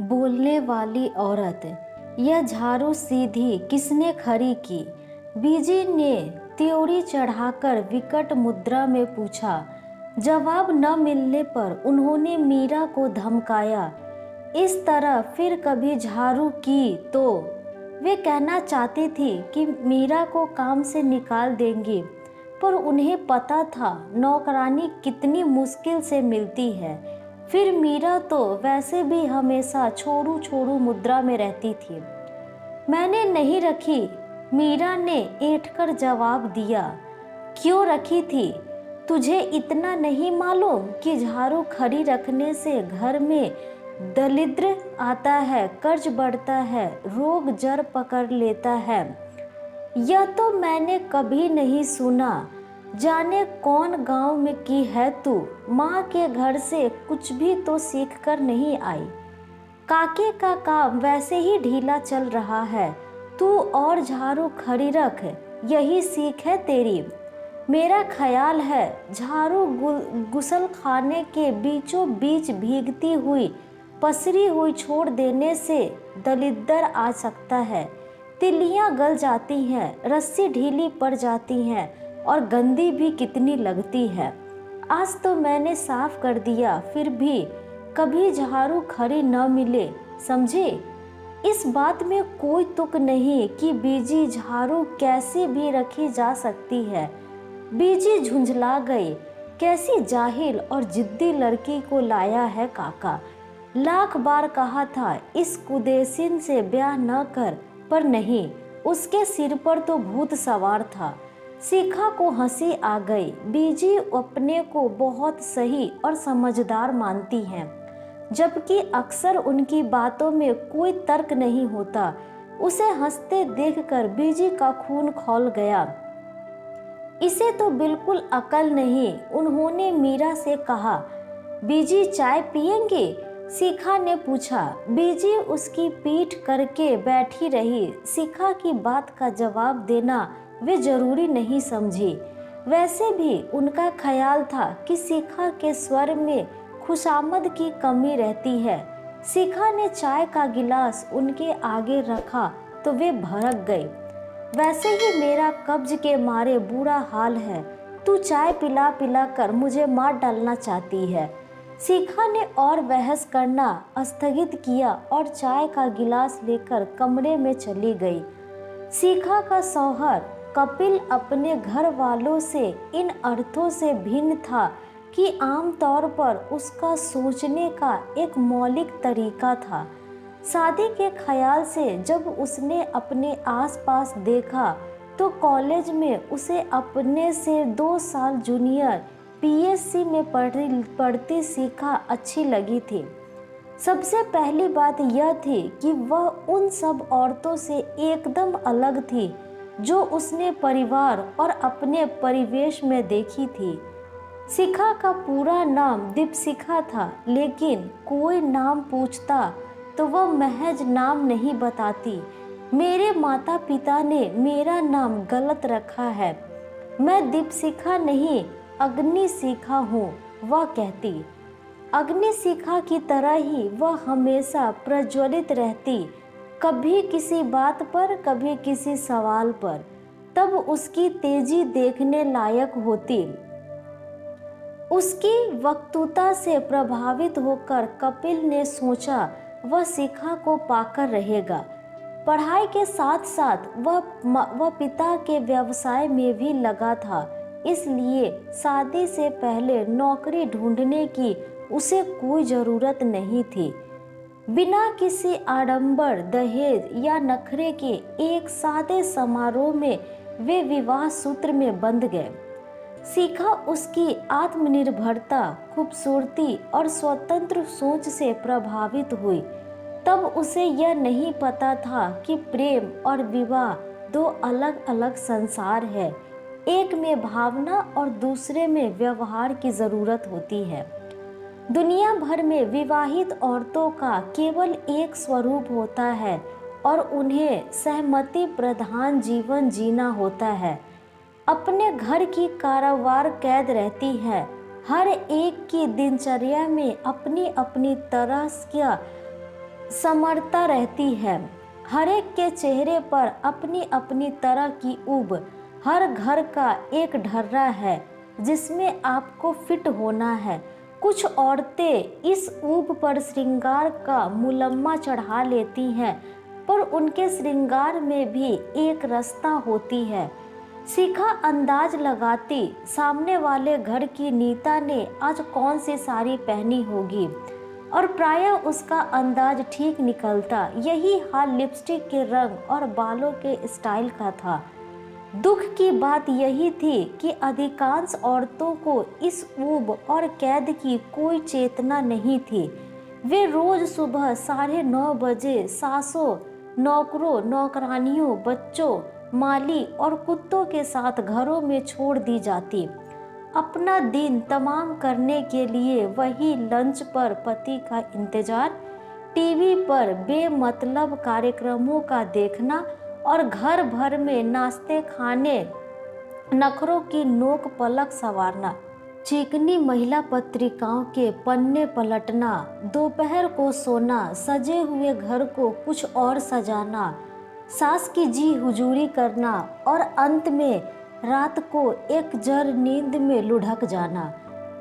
बोलने वाली औरत, यह झाड़ू सीधी किसने खड़ी की? बीजी ने त्योरी चढ़ाकर विकट मुद्रा में पूछा। जवाब न मिलने पर उन्होंने मीरा को धमकाया। इस तरह फिर कभी झाड़ू की तो वे कहना चाहती थी कि मीरा को काम से निकाल देंगी, पर उन्हें पता था नौकरानी कितनी मुश्किल से मिलती है। फिर मीरा तो वैसे भी हमेशा छोड़ू छोड़ू मुद्रा में रहती थी। मैंने नहीं रखी, मीरा ने ऐंठकर जवाब दिया। क्यों रखी थी? तुझे इतना नहीं मालूम कि झाड़ू खड़ी रखने से घर में दरिद्र आता है, कर्ज बढ़ता है, रोग जड़ पकड़ लेता है? यह तो मैंने कभी नहीं सुना। जाने कौन गांव में की है तू? माँ के घर से कुछ भी तो सीख कर नहीं आई। काके का काम वैसे ही ढीला चल रहा है, तू और झाड़ू खड़ी रख, यही सीख है तेरी। मेरा ख्याल है झाड़ू गुसल खाने के बीचों बीच भीगती हुई पसरी हुई छोड़ देने से दलिद्दर आ सकता है। तिलियां गल जाती हैं, रस्सी ढीली पड़ जाती हैं और गंदी भी कितनी लगती है। आज तो मैंने साफ कर दिया, फिर भी कभी झाड़ू खड़ी न मिले, समझे? इस बात में कोई तुक नहीं कि बीजी झाड़ू कैसे भी रखी जा सकती है। बीजी झुंझला गई। कैसी जाहिल और जिद्दी लड़की को लाया है काका। लाख बार कहा था इस कुदेसिन से ब्याह न कर, पर नहीं, उसके सिर पर तो भूत सवार था। शिखा को हंसी आ गई। बीजी अपने को बहुत सही और समझदार मानती हैं, जबकि अक्सर उनकी बातों में कोई तर्क नहीं होता। उसे हंसते देखकर बीजी का खून खौल गया। इसे तो बिल्कुल अकल नहीं, उन्होंने मीरा से कहा। बीजी चाय पिएंगे? शिखा ने पूछा। बीजी उसकी पीठ करके बैठी रही। शिखा की बात का जवाब देना वे जरूरी नहीं समझी। वैसे भी उनका ख्याल था कि शिखा के स्वर में खुशामद की कमी रहती है। शिखा ने चाय का गिलास उनके आगे रखा तो वे भड़क गई। वैसे ही मेरा कब्ज के मारे बुरा हाल है, तू चाय पिला पिला कर मुझे मार डालना चाहती है। शिखा ने और बहस करना स्थगित किया और चाय का गिलास लेकर कमरे में चली गई। शिखा का शौहर कपिल अपने घर वालों से इन अर्थों से भिन्न था कि आमतौर पर उसका सोचने का एक मौलिक तरीका था। शादी के ख्याल से जब उसने अपने आसपास देखा तो कॉलेज में उसे अपने से 2 साल जूनियर पीएससी में पढ़ती शिखा अच्छी लगी थी। सबसे पहली बात यह थी कि वह उन सब औरतों से एकदम अलग थी जो उसने परिवार और अपने परिवेश में देखी थी। शिखा का पूरा नाम दीपशिखा था, लेकिन कोई नाम पूछता तो वह महज नाम नहीं बताती। मेरे माता पिता ने मेरा नाम गलत रखा है, मैं दीपशिखा नहीं अग्निशिखा हूँ, वह कहती। अग्निशिखा की तरह ही वह हमेशा प्रज्वलित रहती, कभी किसी बात पर, कभी किसी सवाल पर। तब उसकी तेजी देखने लायक होती। उसकी वक्तुता से प्रभावित होकर कपिल ने सोचा वह शिखा को पाकर रहेगा। पढ़ाई के साथ साथ वह पिता के व्यवसाय में भी लगा था, इसलिए शादी से पहले नौकरी ढूंढने की उसे कोई ज़रूरत नहीं थी। बिना किसी आडंबर, दहेज या नखरे के एक सादे समारोह में वे विवाह सूत्र में बंध गए। शिखा उसकी आत्मनिर्भरता, खूबसूरती और स्वतंत्र सोच से प्रभावित हुई। तब उसे यह नहीं पता था कि प्रेम और विवाह 2 अलग अलग संसार है। एक में भावना और दूसरे में व्यवहार की ज़रूरत होती है। दुनिया भर में विवाहित औरतों का केवल एक स्वरूप होता है और उन्हें सहमति प्रधान जीवन जीना होता है। अपने घर की कारावार कैद रहती है। हर एक की दिनचर्या में अपनी अपनी तरह का समरता रहती है। हर एक के चेहरे पर अपनी अपनी तरह की ऊब। हर घर का एक ढर्रा है जिसमें आपको फिट होना है। कुछ औरतें इस ऊब पर श्रृंगार का मुलम्मा चढ़ा लेती हैं, पर उनके श्रृंगार में भी एक रास्ता होती है। सीखा अंदाज लगाती सामने वाले घर की नीता ने आज कौन सी साड़ी पहनी होगी, और प्रायः उसका अंदाज ठीक निकलता। यही हाल लिपस्टिक के रंग और बालों के स्टाइल का था। दुख की बात यही थी कि अधिकांश औरतों को इस ऊब और कैद की कोई चेतना नहीं थी। वे रोज सुबह 9:30 बजे सासों, नौकरों, नौकरानियों, बच्चों, माली और कुत्तों के साथ घरों में छोड़ दी जाती। अपना दिन तमाम करने के लिए वही लंच पर पति का इंतजार, टीवी पर बेमतलब कार्यक्रमों का देखना और घर भर में नाश्ते खाने, नखरों की नोक पलक संवारना, चिकनी महिला पत्रिकाओं के पन्ने पलटना, दोपहर को सोना, सजे हुए घर को कुछ और सजाना, सास की जी हुजूरी करना और अंत में रात को एक जर नींद में लुढ़क जाना।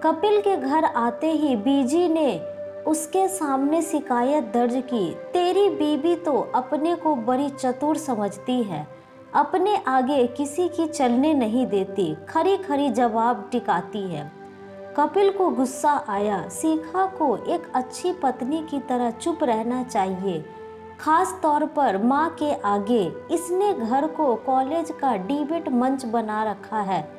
कपिल के घर आते ही बीजी ने उसके सामने शिकायत दर्ज की। तेरी बीबी तो अपने को बड़ी चतुर समझती है, अपने आगे किसी की चलने नहीं देती, खरी खरी जवाब टिकाती है। कपिल को गुस्सा आया। शिखा को एक अच्छी पत्नी की तरह चुप रहना चाहिए, खास तौर पर माँ के आगे। इसने घर को कॉलेज का डिबेट मंच बना रखा है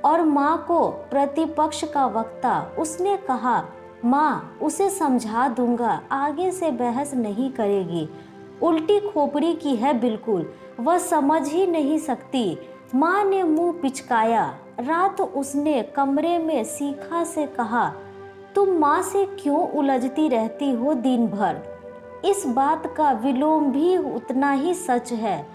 और माँ को प्रतिपक्ष का वक्ता। उसने कहा, माँ उसे समझा दूंगा, आगे से बहस नहीं करेगी। उल्टी खोपड़ी की है बिल्कुल, वह समझ ही नहीं सकती। माँ ने मुंह पिचकाया। रात उसने कमरे में शिखा से कहा, तुम माँ से क्यों उलझती रहती हो दिन भर? इस बात का विलोम भी उतना ही सच है।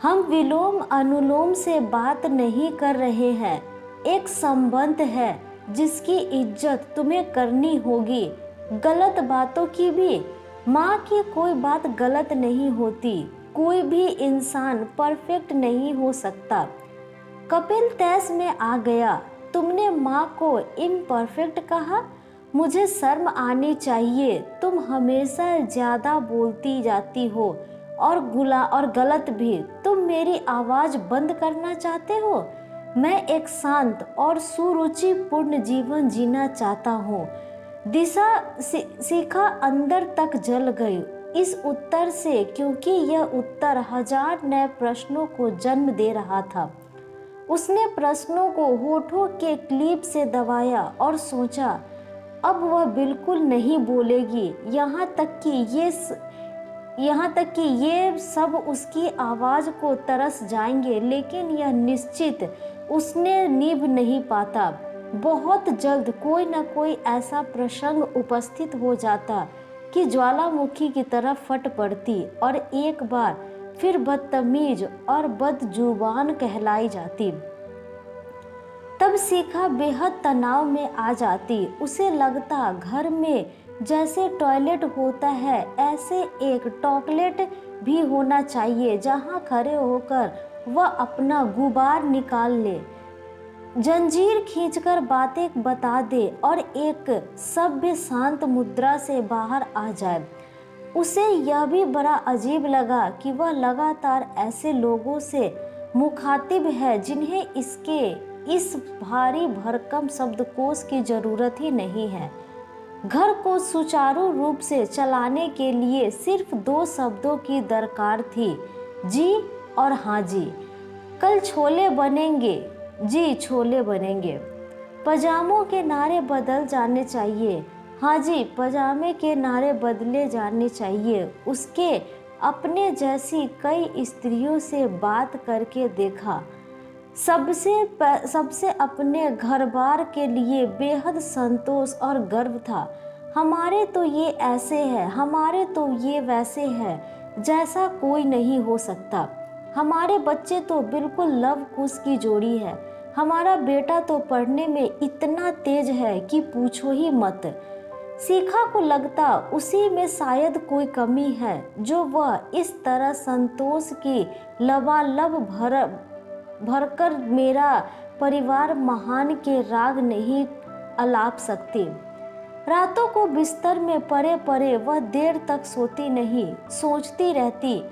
हम विलोम अनुलोम से बात नहीं कर रहे हैं। एक संबंध है जिसकी इज्जत तुम्हें करनी होगी। गलत बातों की भी। माँ की कोई बात गलत नहीं होती। कोई भी इंसान परफेक्ट नहीं हो सकता। कपिल तैस में आ गया। तुमने माँ को इम्परफेक्ट कहा? मुझे शर्म आनी चाहिए। तुम हमेशा ज़्यादा बोलती जाती हो और गलत भी। तुम मेरी आवाज़ बंद करना चाहते हो? मैं एक शांत और सुरुचिपूर्ण जीवन जीना चाहता हूँ। दिशा शिखा अंदर तक जल गई इस उत्तर से, क्योंकि यह उत्तर हजार नए प्रश्नों को जन्म दे रहा था। उसने प्रश्नों को होठों के क्लिप से दबाया और सोचा, अब वह बिल्कुल नहीं बोलेगी। यहाँ तक कि ये सब उसकी आवाज़ को तरस जाएंगे, लेकिन यह निश्चित उसने निभ नहीं पाता। बहुत जल्द कोई न कोई ऐसा प्रसंग उपस्थित हो जाता कि ज्वालामुखी की तरह फट पड़ती और एक बार फिर बदतमीज और बदजुबान कहलाई जाती। तब शिखा बेहद तनाव में आ जाती। उसे लगता घर में जैसे टॉयलेट होता है, ऐसे एक टॉयलेट भी होना चाहिए जहां खड़े होकर वह अपना गुबार निकाल ले, जंजीर खींचकर बातें बता दे और एक सभ्य शांत मुद्रा से बाहर आ जाए। उसे यह भी बड़ा अजीब लगा कि वह लगातार ऐसे लोगों से मुखातिब है जिन्हें इस भारी भरकम शब्दकोश की जरूरत ही नहीं है। घर को सुचारू रूप से चलाने के लिए सिर्फ 2 शब्दों की दरकार थी, जी और हाँ जी। कल छोले बनेंगे, जी छोले बनेंगे। पजामों के नारे बदल जाने चाहिए, हाँ जी पजामे के नारे बदले जाने चाहिए। उसके अपने जैसी कई स्त्रियों से बात करके देखा। सबसे अपने घर बार के लिए बेहद संतोष और गर्व था। हमारे तो ये ऐसे है, हमारे तो ये वैसे है, जैसा कोई नहीं हो सकता। हमारे बच्चे तो बिल्कुल लव कुश की जोड़ी है। हमारा बेटा तो पढ़ने में इतना तेज है कि पूछो ही मत। शिखा को लगता उसी में शायद कोई कमी है जो वह इस तरह संतोष की लबालब भरकर मेरा परिवार महान के राग नहीं अलाप सकती। रातों को बिस्तर में पड़े पड़े वह देर तक सोती नहीं, सोचती रहती।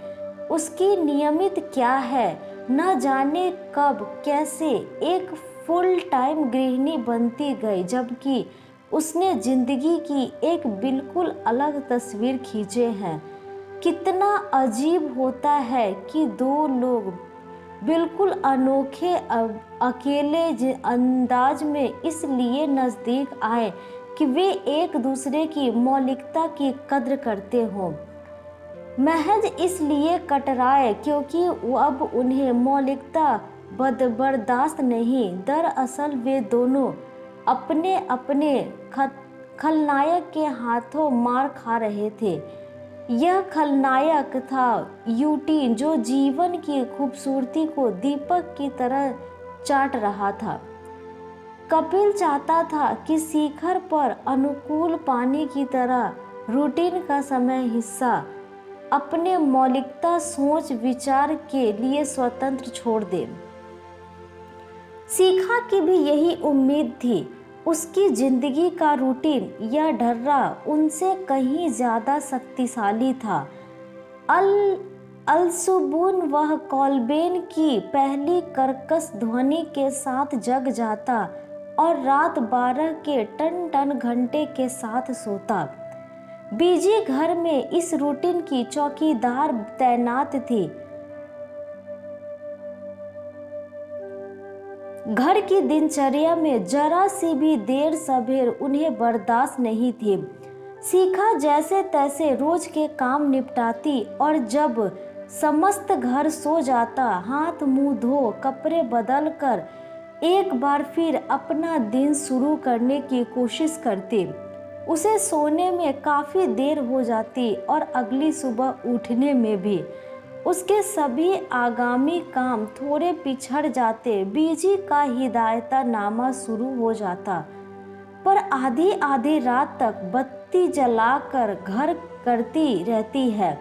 उसकी नियमित क्या है, न जाने कब कैसे एक फुल टाइम गृहिणी बनती गई, जबकि उसने जिंदगी की एक बिल्कुल अलग तस्वीर खींचे हैं। कितना अजीब होता है कि दो लोग बिल्कुल अनोखे अकेले अंदाज में इसलिए नज़दीक आए कि वे एक दूसरे की मौलिकता की कद्र करते हों, महज इसलिए कतराए क्योंकि अब उन्हें मौलिकता बर्दाश्त नहीं। दरअसल वे दोनों अपने अपने खलनायक के हाथों मार खा रहे थे। यह खलनायक था यूटी, जो जीवन की खूबसूरती को दीपक की तरह चाट रहा था। कपिल चाहता था कि शिखर पर अनुकूल पानी की तरह रूटीन का समय हिस्सा अपने मौलिकता सोच विचार के लिए स्वतंत्र छोड़ दे। शिखा की भी यही उम्मीद थी। उसकी जिंदगी का रूटीन या ढर्रा उनसे कहीं ज्यादा शक्तिशाली था। अलसुबुन वह कॉल्बेन की पहली कर्कश ध्वनि के साथ जग जाता और रात 12 के टन घंटे के साथ सोता। बीजी घर में इस रूटीन की चौकीदार तैनात थी। घर की दिनचर्या में जरा सी भी देर सबेर उन्हें बर्दाश्त नहीं थी। शिखा जैसे तैसे रोज के काम निपटाती और जब समस्त घर सो जाता, हाथ मुंह धो कपड़े बदल कर एक बार फिर अपना दिन शुरू करने की कोशिश करती। उसे सोने में काफ़ी देर हो जाती और अगली सुबह उठने में भी। उसके सभी आगामी काम थोड़े पिछड़ जाते। बीजी का हिदायतनामा शुरू हो जाता, पर आधी आधी रात तक बत्ती जलाकर घर करती रहती है।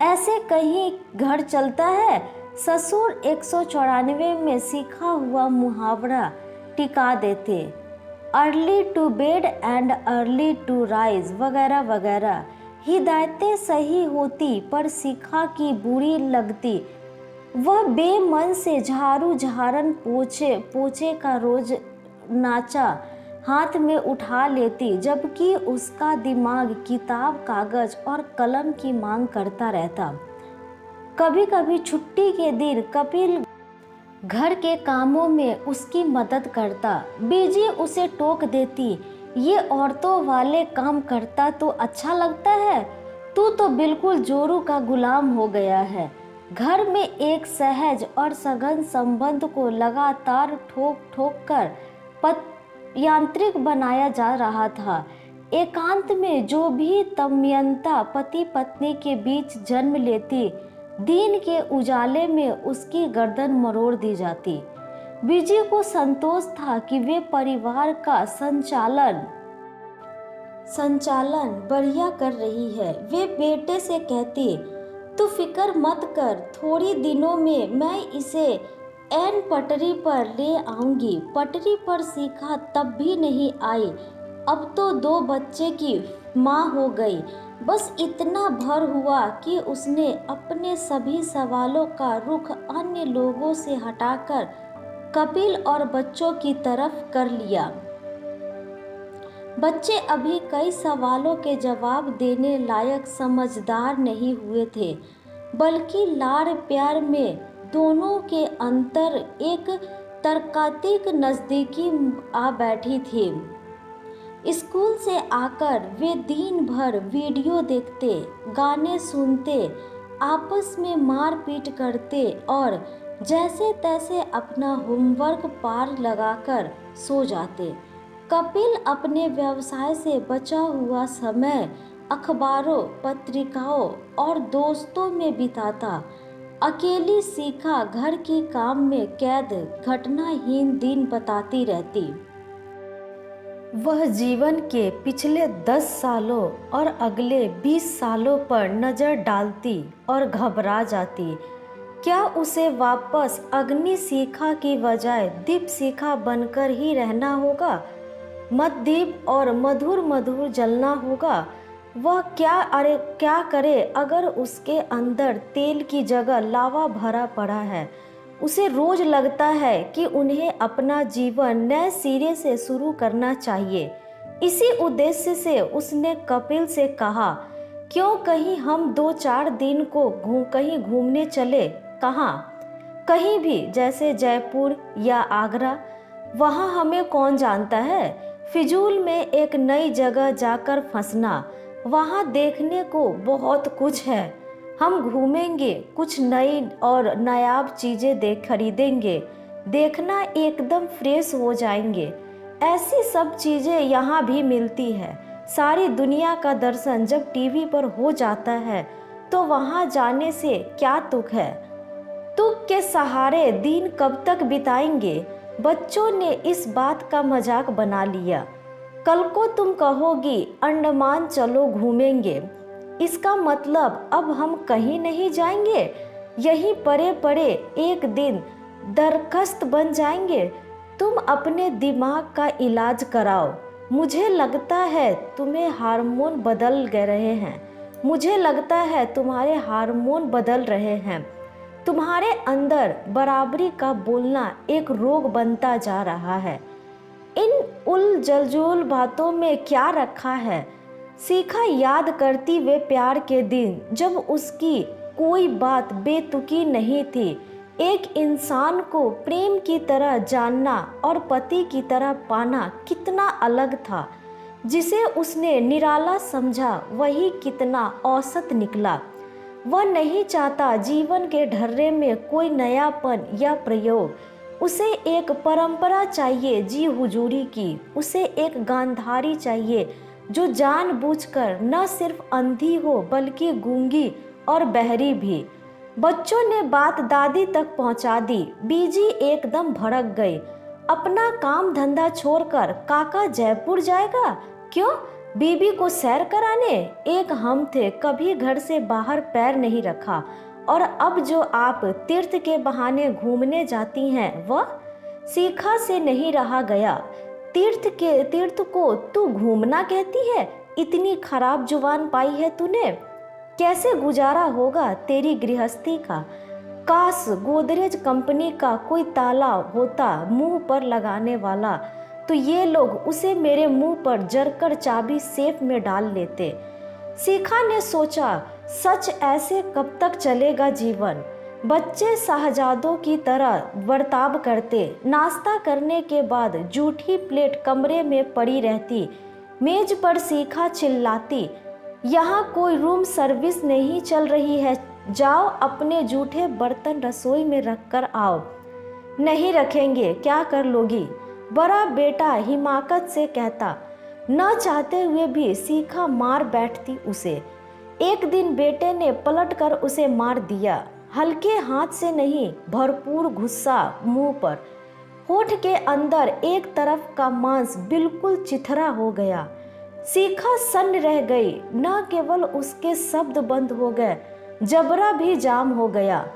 ऐसे कहीं घर चलता है। ससुर 194 में सीखा हुआ मुहावरा टिका देते, early to bed and early to rise वगैरह वगैरह। हिदायतें सही होती पर शिखा की बुरी लगती। वह बेमन से झाड़ू झाड़न पोछे का रोज नाचा हाथ में उठा लेती, जबकि उसका दिमाग किताब कागज और कलम की मांग करता रहता। कभी कभी छुट्टी के दिन कपिल घर के कामों में उसकी मदद करता। बीजी उसे टोक देती, ये औरतों वाले काम करता तो अच्छा लगता है, तू तो बिल्कुल जोरू का गुलाम हो गया है। घर में एक सहज और सघन संबंध को लगातार ठोक ठोक कर यांत्रिक बनाया जा रहा था। एकांत में जो भी तन्मयता पति पत्नी के बीच जन्म लेती, दिन के उजाले में उसकी गर्दन मरोड़ दी जाती। बीजी को संतोष था कि वे परिवार का संचालन बढ़िया कर रही है। वे बेटे से कहती, तू फिक्र मत कर, थोड़ी दिनों में मैं इसे एन पटरी पर ले आऊंगी। पटरी पर शिखा तब भी नहीं आई। अब तो 2 बच्चे की माँ हो गई। बस इतना भर हुआ कि उसने अपने सभी सवालों का रुख अन्य लोगों से हटाकर कपिल और बच्चों की तरफ कर लिया। बच्चे अभी कई सवालों के जवाब देने लायक समझदार नहीं हुए थे, बल्कि लाड़ प्यार में दोनों के अंतर एक तर्कातीत नज़दीकी आ बैठी थी। स्कूल से आकर वे दिन भर वीडियो देखते, गाने सुनते, आपस में मारपीट करते और जैसे तैसे अपना होमवर्क पार लगाकर सो जाते। कपिल अपने व्यवसाय से बचा हुआ समय अखबारों, पत्रिकाओं और दोस्तों में बिताता। अकेली शिखा घर की काम में कैद घटनाहीन दिन बताती रहती। वह जीवन के पिछले 10 सालों और अगले 20 सालों पर नज़र डालती और घबरा जाती। क्या उसे वापस अग्नि शिखा की बजाय दीप शिखा बनकर ही रहना होगा? मद्दीप और मधुर मधुर जलना होगा? वह क्या करे अगर उसके अंदर तेल की जगह लावा भरा पड़ा है? उसे रोज लगता है कि उन्हें अपना जीवन नए सिरे से शुरू करना चाहिए। इसी उद्देश्य से उसने कपिल से कहा, क्यों कहीं हम 2-4 दिन को कहीं घूमने चले? कहाँ? कहीं भी, जैसे जयपुर या आगरा। वहाँ हमें कौन जानता है। फिजूल में एक नई जगह जाकर फंसना। वहाँ देखने को बहुत कुछ है। हम घूमेंगे, कुछ नई और नायाब चीज़ें खरीदेंगे, देखना एकदम फ्रेश हो जाएंगे। ऐसी सब चीज़ें यहाँ भी मिलती है। सारी दुनिया का दर्शन जब टीवी पर हो जाता है तो वहाँ जाने से क्या तुक है? तुक के सहारे दिन कब तक बिताएंगे? बच्चों ने इस बात का मजाक बना लिया। कल को तुम कहोगी अंडमान चलो घूमेंगे, इसका मतलब अब हम कहीं नहीं जाएंगे, यहीं पड़े पड़े एक दिन दरख्त बन जाएंगे। तुम अपने दिमाग का इलाज कराओ। मुझे लगता है तुम्हें हार्मोन बदल गए रहे हैं। मुझे लगता है तुम्हारे हार्मोन बदल रहे हैं। तुम्हारे अंदर बराबरी का बोलना एक रोग बनता जा रहा है। इन उल जलजोल बातों में क्या रखा है? शिखा याद करती वे प्यार के दिन जब उसकी कोई बात बेतुकी नहीं थी। एक इंसान को प्रेम की तरह जानना और पति की तरह पाना कितना अलग था। जिसे उसने निराला समझा वही कितना औसत निकला। वह नहीं चाहता जीवन के ढर्रे में कोई नयापन या प्रयोग। उसे एक परंपरा चाहिए जी हुजूरी की। उसे एक गांधारी चाहिए जो जानबूझकर न सिर्फ अंधी हो बल्कि गूंगी और बहरी भी। बच्चों ने बात दादी तक पहुंचा दी। बीजी एकदम भड़क गई। अपना काम धंधा छोड़कर काका जयपुर जाएगा? क्यों? बीबी को सैर कराने? एक हम थे, कभी घर से बाहर पैर नहीं रखा, और अब जो आप तीर्थ के बहाने घूमने जाती हैं वह? शिखा से नहीं रहा गया। तीर्थ को तू घूमना कहती है? इतनी खराब जुबान पाई है तूने। कैसे गुजारा होगा तेरी गृहस्थी का? काश गोदरेज कंपनी का कोई ताला होता मुंह पर लगाने वाला, तो ये लोग उसे मेरे मुंह पर जरकर चाबी सेफ में डाल लेते। शिखा ने सोचा, सच ऐसे कब तक चलेगा जीवन? बच्चे शाहजादों की तरह बर्ताव करते। नाश्ता करने के बाद जूठी प्लेट कमरे में पड़ी रहती। मेज पर शिखा चिल्लाती, यहाँ कोई रूम सर्विस नहीं चल रही है, जाओ अपने जूठे बर्तन रसोई में रख कर आओ। नहीं रखेंगे, क्या कर लोगी? बड़ा बेटा हिमाकत से कहता। न चाहते हुए भी शिखा मार बैठती उसे। एक दिन बेटे ने पलटकर उसे मार दिया। हल्के हाथ से नहीं, भरपूर गुस्सा मुंह पर। होठ के अंदर एक तरफ का मांस बिल्कुल चिथरा हो गया। शिखा सन्न रह गई। न केवल उसके शब्द बंद हो गए, जबड़ा भी जाम हो गया।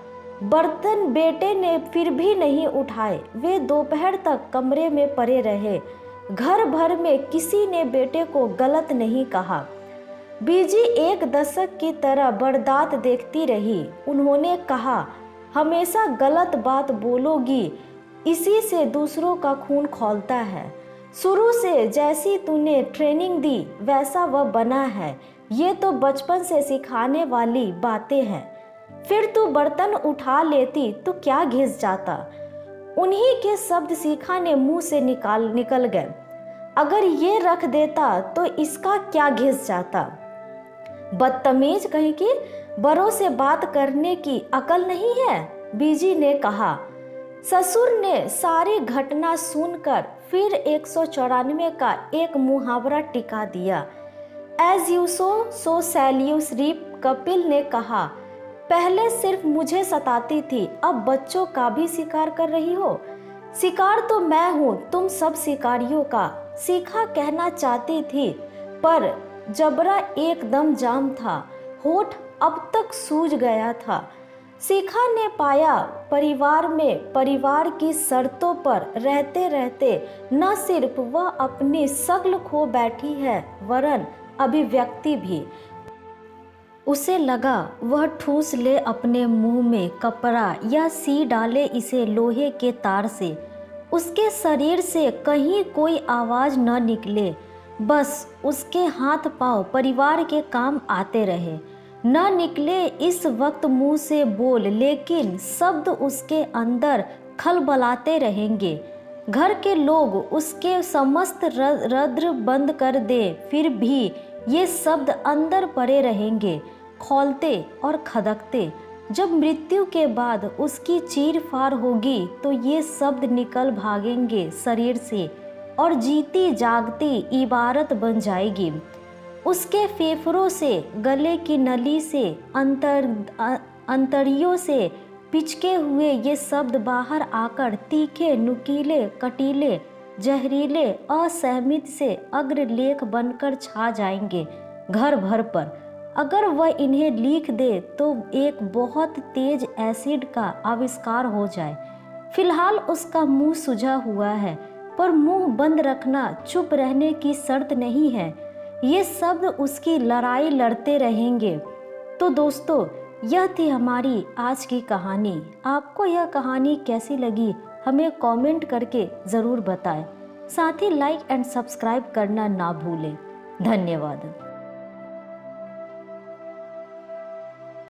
बर्तन बेटे ने फिर भी नहीं उठाए। वे दोपहर तक कमरे में पड़े रहे। घर भर में किसी ने बेटे को गलत नहीं कहा। बीजी एक दशक की तरह बर्दाश्त देखती रही। उन्होंने कहा, हमेशा गलत बात बोलोगी, इसी से दूसरों का खून खौलता है। शुरू से जैसी तूने ट्रेनिंग दी वैसा वह बना है। ये तो बचपन से सिखाने वाली बातें हैं। फिर तू बर्तन उठा लेती तो क्या घिस जाता? उन्हीं के शब्द शिखा ने मुंह से निकल गए। अगर ये रख देता तो इसका क्या घिस जाता? बदतमीज कहीं की, बड़ों से बात करने की अकल नहीं है, बीजी ने कहा। ससुर ने सारी घटना सुनकर फिर 194 का एक मुहावरा टिका दिया। As you sow shall you reap. Kapil ने कहा, पहले सिर्फ मुझे सताती थी, अब बच्चों का भी शिकार कर रही हो। शिकार तो मैं हूँ तुम सब शिकारियों का। शिखा कहना चाहती थी, पर जबड़ा एकदम जाम था, होठ अब तक सूज गया था। शिखा ने पाया परिवार में परिवार की शर्तों पर रहते रहते न सिर्फ वह अपनी शक्ल खो बैठी है वरन अभिव्यक्ति भी। उसे लगा वह ठूस ले अपने मुंह में कपड़ा या सी डाले इसे लोहे के तार से। उसके शरीर से कहीं कोई आवाज़ न निकले, बस उसके हाथ पांव परिवार के काम आते रहे। न निकले इस वक्त मुंह से बोल, लेकिन शब्द उसके अंदर खलबलाते रहेंगे। घर के लोग उसके समस्त रद्र बंद कर दे, फिर भी ये शब्द अंदर पड़े रहेंगे, खौलते और खदकते। जब मृत्यु के बाद उसकी चीर फाड़ होगी तो ये शब्द निकल भागेंगे शरीर से और जीती जागती इबारत बन जाएगी। उसके फेफड़ों से, गले की नली से, अंतड़ियों से पिचके हुए ये शब्द बाहर आकर तीखे, नुकीले, कटीले, जहरीले, असहमित से अग्रलेख बनकर छा जाएंगे घर भर पर। अगर वह इन्हें लिख दे तो एक बहुत तेज एसिड का आविष्कार हो जाए। फिलहाल उसका मुंह सूजा हुआ है, पर मुंह बंद रखना चुप रहने की शर्त नहीं है। ये शब्द उसकी लड़ाई लड़ते रहेंगे। तो दोस्तों, यह थी हमारी आज की कहानी। आपको यह कहानी कैसी लगी हमें कमेंट करके ज़रूर बताएं। साथ ही लाइक एंड सब्सक्राइब करना ना भूलें। धन्यवाद।